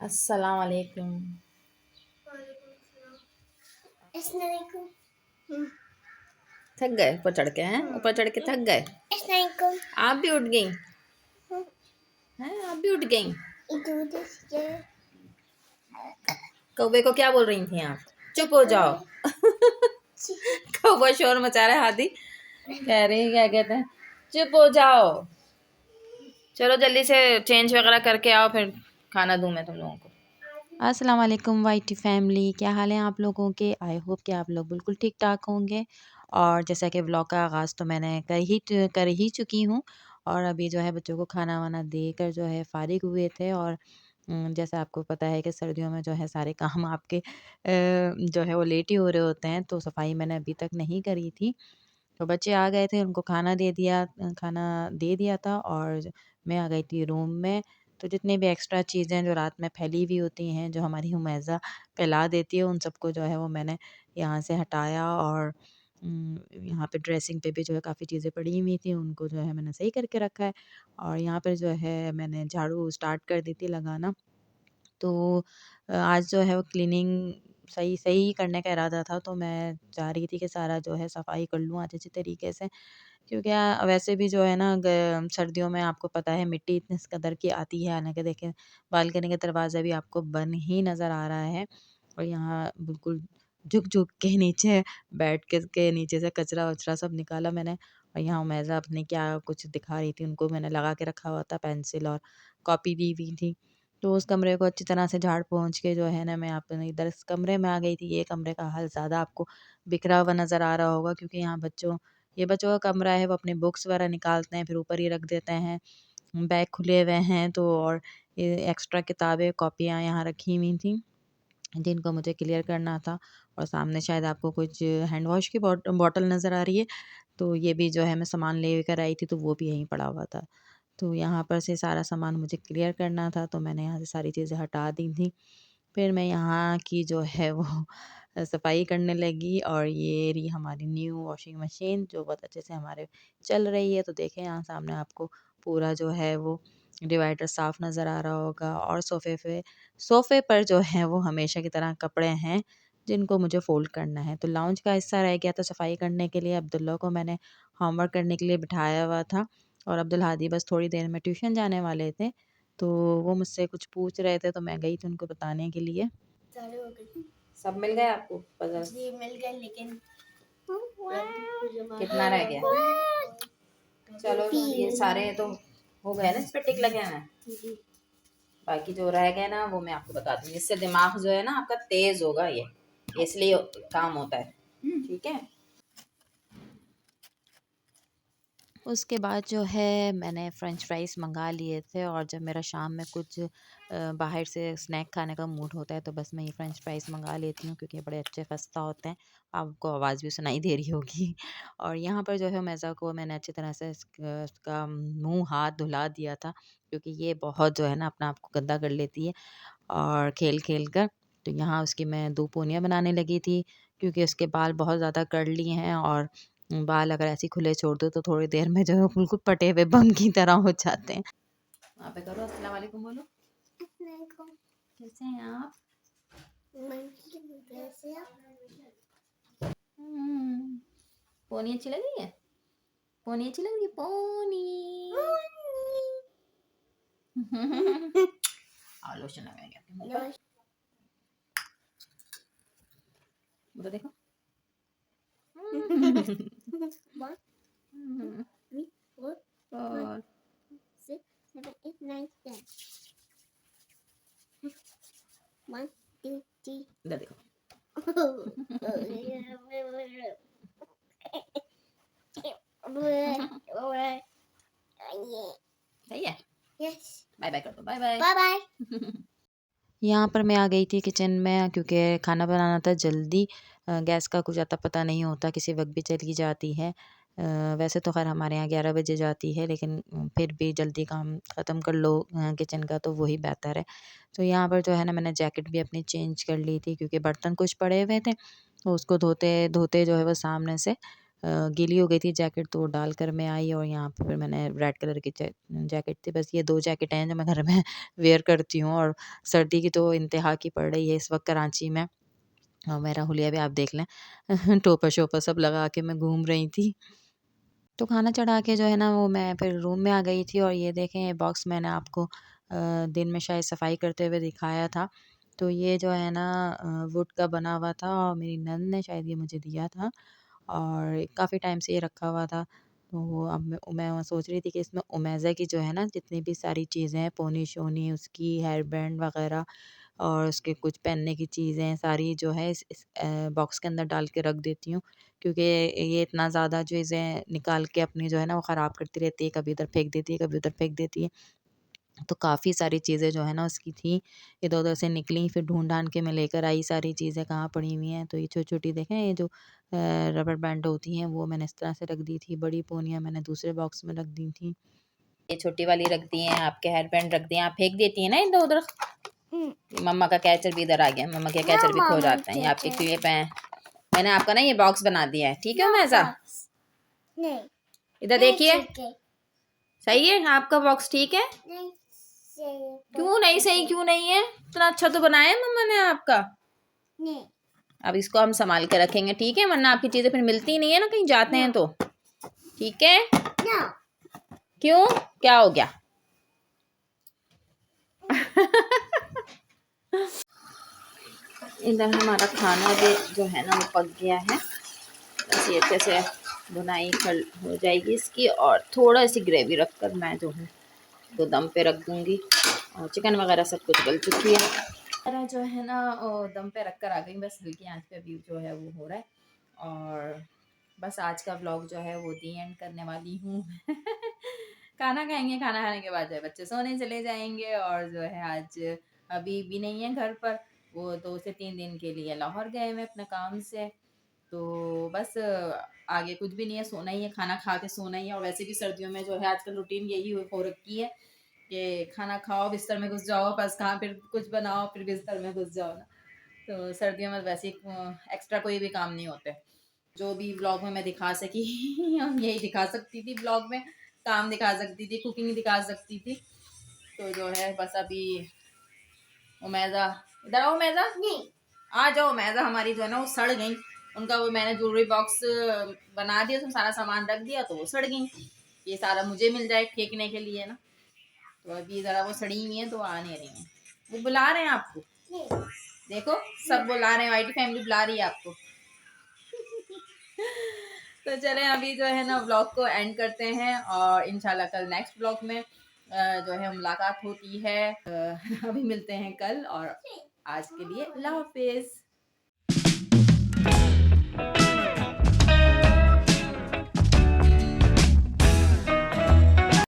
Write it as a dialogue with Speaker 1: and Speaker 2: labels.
Speaker 1: अस्सलाम वालेकुम।
Speaker 2: अस्सलामुअलैकुम।
Speaker 1: थक गए ऊपर चढ़ के? हैं ऊपर चढ़ के थक गए?
Speaker 2: अस्सलामुअलैकुम।
Speaker 1: आप भी उठ गई? हैं आप भी उठ गई? कौवे को क्या बोल रही थी आप? चुप हो जाओ। कौवा शोर मचा रहा है। हाथी कह रही क्या कहते हैं, चुप हो जाओ। चलो जल्दी से चेंज वगैरह करके आओ, फिर खाना दूं मैं तुम लोगों को।
Speaker 3: अस्सलाम वालेकुम वाइटी फैमिली, क्या हाल है आप लोगों के? आई होप कि आप लोग बिल्कुल ठीक ठाक होंगे। और जैसा कि व्लॉग का आगाज़ तो मैंने कर ही चुकी हूँ। और अभी जो है बच्चों को खाना वाना देकर जो है फ़ारिग हुए थे। और जैसा आपको पता है कि सर्दियों में जो है सारे काम आपके जो है वो लेट ही हो रहे होते हैं, तो सफाई मैंने अभी तक नहीं करी थी। तो बच्चे आ गए थे, उनको खाना दे दिया था और मैं आ गई थी रूम में। तो जितनी भी एक्स्ट्रा चीज़ें जो रात में फैली हुई होती हैं, जो हमारी हुमैज़ा फैला देती है, उन सबको जो है वो मैंने यहाँ से हटाया। और यहाँ पे ड्रेसिंग पे भी जो है काफ़ी चीज़ें पड़ी हुई थी, उनको जो है मैंने सही करके रखा है। और यहाँ पर जो है मैंने झाड़ू स्टार्ट कर दी थी लगाना। तो आज जो है वो क्लीनिंग सही सही करने का इरादा था, तो मैं चाह रही थी कि सारा जो है सफाई कर लूँ आज अच्छी तरीके से। क्योंकि वैसे भी जो है ना सर्दियों में आपको पता है मिट्टी इतनी इस कदर की आती है। हालांकि देखें, बालकनी का दरवाज़ा भी आपको बंद ही नज़र आ रहा है। और यहाँ बिल्कुल झुक झुक के नीचे बैठ के नीचे से कचरा वचरा सब निकाला मैंने। और यहाँ उमेजा अपने क्या कुछ दिखा रही थी, उनको मैंने लगा के रखा हुआ था पेंसिल और कॉपी दी हुई थी। तो उस कमरे को अच्छी तरह से झाड़ पोंछ के जो है ना मैं अपने इधर इस कमरे में आ गई थी। ये कमरे का हाल ज़्यादा आपको बिखरा हुआ नज़र आ रहा होगा, क्योंकि यहाँ ये बच्चों का कमरा है, वो अपनी बुक्स वगैरह निकालते हैं फिर ऊपर ही रख देते हैं। बैग खुले हुए हैं तो, और ये एक्स्ट्रा किताबें कॉपियाँ यहाँ रखी हुई थी जिनको मुझे क्लियर करना था। और सामने शायद आपको कुछ हैंड वॉश की बॉटल नज़र आ रही है, तो ये भी जो है मैं सामान लेकर आई थी, तो वो भी यहीं पड़ा हुआ था। तो यहाँ पर से सारा सामान मुझे क्लियर करना था, तो मैंने यहाँ से सारी चीज़ें हटा दी थी। फिर मैं यहाँ की जो है वो सफाई करने लगी। और ये रही हमारी न्यू वॉशिंग मशीन जो बहुत अच्छे से हमारे चल रही है। तो देखें यहाँ सामने आपको पूरा जो है वो डिवाइडर साफ नज़र आ रहा होगा। और सोफ़े पर जो है वो हमेशा की तरह कपड़े हैं जिनको मुझे फ़ोल्ड करना है। तो लाउंज का हिस्सा रह गया था सफाई करने के लिए। अब्दुल्ला को मैंने होमवर्क करने के लिए बिठाया हुआ था, और अब्दुल हादी बस थोड़ी देर में ट्यूशन जाने वाले थे। तो वो मुझसे कुछ पूछ रहे थे, तो मैं गई थी उनको बताने के लिए।
Speaker 2: सारे हो गए।
Speaker 1: सब मिल गए आपको पजल?
Speaker 2: जी मिल गए, लेकिन
Speaker 1: कितना रह गया? चलो ये सारे तो हो गए ना, इस पे टिक लगे हैं। बाकी जो रह गए ना वो मैं आपको बता दूंगी। इससे दिमाग जो है ना आपका तेज होगा, ये इसलिए काम होता है। ठीक है।
Speaker 3: उसके बाद जो है मैंने फ़्रेंच फ्राइज़ मँगा लिए थे। और जब मेरा शाम में कुछ बाहर से स्नैक खाने का मूड होता है, तो बस मैं ये फ़्रेंच फ्राइज़ मँगा लेती हूँ, क्योंकि ये बड़े अच्छे ख़स्ता होते हैं। आपको आवाज़ भी सुनाई दे रही होगी। और यहाँ पर जो है मैज़ा को मैंने अच्छी तरह से उसका मुँह हाथ धुला दिया था, क्योंकि ये बहुत जो है ना अपना आप को गंदा कर लेती है और खेल-खेल कर। तो यहाँ उसकी मैं 2 पूनियाँ बनाने लगी थी, क्योंकि उसके बाल बहुत ज़्यादा कर्ली हैं। और बाल अगर ऐसे ही खुले छोड़ दो तो थोड़ी देर में जो है बिल्कुल पटे हुए बम की तरह हो जाते हैं।
Speaker 1: वहाँ पे करो, अस्सलाम वालेकुम बोलो।
Speaker 2: अस्सलामुअलैकुम।
Speaker 1: कैसे हैं आप?
Speaker 2: कैसे आप?
Speaker 1: पोनी अच्छी लग रही है? पोनी अच्छी लग रही है? पोनी आलोचना लगा गया आपके मुंह पर। बोलो देखो।
Speaker 2: 1, 2, 3, 4, 5,
Speaker 1: और
Speaker 2: 6, 7, 8, 9, 10. 1, 2, 3.
Speaker 1: इधर देखो। सही है।
Speaker 2: Yes.
Speaker 1: बाय बाय कर दो, बाय बाय।
Speaker 2: Bye bye.
Speaker 3: यहाँ पर मैं आ गई थी किचन में, क्योंकि खाना बनाना था जल्दी। गैस का कुछ अता पता नहीं होता, किसी वक्त भी चली जाती है। वैसे तो खैर हमारे यहाँ 11 बजे जाती है, लेकिन फिर भी जल्दी काम ख़त्म कर लो किचन का, तो वही बेहतर है। तो यहाँ पर जो है ना मैंने जैकेट भी अपनी चेंज कर ली थी, क्योंकि बर्तन कुछ पड़े हुए थे, तो उसको धोते धोते जो है वो सामने से गीली हो गई थी जैकेट, तो डाल कर मैं आई और यहाँ पे फिर मैंने रेड कलर की जैकेट थी। बस ये 2 जैकेट हैं जो मैं घर में वेयर करती हूँ, और सर्दी की तो इंतहा की पड़ रही है इस वक़्त कराची में। और मेरा हुलिया भी आप देख लें टोपर-शोपर सब लगा के मैं घूम रही थी। तो खाना चढ़ा के जो है ना वो मैं फिर रूम में आ गई थी, और ये देखें ये बॉक्स मैंने आपको दिन में शायद सफाई करते हुए दिखाया था। तो ये जो है ना वुड का बना हुआ था, और मेरी नंद ने शायद ये मुझे दिया था, और काफ़ी टाइम से ये रखा हुआ था। तो अब मैं सोच रही थी कि इसमें ओमेज़ा की जो है ना जितनी भी सारी चीज़ें हैं, पोनी-शोनी उसकी, हेयर बैंड वग़ैरह, और उसके कुछ पहनने की चीज़ें सारी जो है इस बॉक्स के अंदर डाल के रख देती हूँ। क्योंकि ये इतना ज़्यादा चीज़ें निकाल के अपनी जो है ना वो ख़राब करती रहती है, कभी इधर फेंक देती है, कभी उधर फेंक देती है। तो काफ़ी सारी चीज़ें जो है ना उसकी थी, इधर-उधर से निकली, फिर ढूँढ-ढाँढ के मैं लेकर आई सारी चीज़ें कहाँ पड़ी हुई हैं। तो ये छोटी-छोटी देखें ये जो रबर बैंड होती हैं वो मैंने इस तरह से रख दी थी, बड़ी पोनियाँ मैंने दूसरे बॉक्स में रख दी थी।
Speaker 1: ये छोटी वाली रख दी हैं, आपके हेयर बैंड रख दिए, आप फेंक देती हैं ना इधर-उधर। मम्मा का कैचर भी इधर आ गया, मम्मा के कैचर भी खो जाते हैं। ये आपके क्लिप हैं। मैंने आपका ना ये बॉक्स बना दिया है, ठीक है उमैज़ा?
Speaker 2: नहीं,
Speaker 1: इधर
Speaker 2: नहीं
Speaker 1: देखिए,
Speaker 2: ठीक है।
Speaker 1: सही है आपका बॉक्स, ठीक है?
Speaker 2: नहीं सही,
Speaker 1: क्यों नहीं सही, क्यों नहीं है? इतना अच्छा तो बनाया है मम्मा ने आपका।
Speaker 2: नहीं,
Speaker 1: अब इसको हम संभाल के रखेंगे, ठीक है? वरना आपकी चीजें फिर मिलती नहीं है ना कहीं जाते हैं तो, ठीक है?
Speaker 2: no,
Speaker 1: क्यों, क्या हो गया? इधर हमारा खाना भी जो है ना वो पक गया है। बस ये अच्छे से बुनाई हो जाएगी इसकी, और थोड़ा सी ग्रेवी रखकर मैं जो है तो दम पे रख दूंगी, और चिकन वगैरह सब कुछ गल चुकी है। अरे जो है ना दम पे रख कर आ गई, बस हल्की आंच पे अभी जो है वो हो रहा है। और बस आज का व्लॉग जो है वो दी एंड करने वाली हूँ। खाना खाएंगे, खाना खाने के बाद जो है बच्चे सोने चले जाएंगे, और जो है आज अभी भी नहीं है घर पर, वो 2 से 3 दिन के लिए लाहौर गए हुए अपने काम से। तो बस आगे कुछ भी नहीं है, सोना ही है, खाना खा के सोना ही है। और वैसे भी सर्दियों में जो है आजकल रूटीन यही हो रखी है कि खाना खाओ बिस्तर में घुस जाओ, बस कहाँ फिर कुछ बनाओ फिर बिस्तर में घुस जाओ ना। तो सर्दियों में वैसे एक्स्ट्रा कोई भी काम नहीं होते। जो भी ब्लॉग में मैं दिखा सकी हम यही दिखा सकती थी ब्लॉग में, काम दिखा सकती थी, कुकिंग दिखा सकती थी। तो जो है बस अभी उमैज़ा, इधर आओ उमैज़ा,
Speaker 2: नहीं,
Speaker 1: आ जाओ उमैज़ा, हमारी जो है ना वो सड़ गई। उनका वो मैंने ज्वेलरी बॉक्स बना दिया, उसमें सारा सामान रख दिया तो वो सड़ गई। ये सारा मुझे मिल जाए फेंकने के लिए ना, तो अभी ज़रा वो सड़ी हुई है तो आ नहीं रही हैं। वो बुला रहे हैं आपको,
Speaker 2: नहीं,
Speaker 1: देखो सब बुला रहे हैं, वाइटी फैमिली बुला रही है आपको। तो चलें अभी जो है ना व्लॉग को एंड करते हैं, और इंशाल्लाह कल नेक्स्ट व्लॉग में जो है मुलाकात होती है। अभी मिलते हैं कल, और आज के लिए अल्लाह हाफिज़।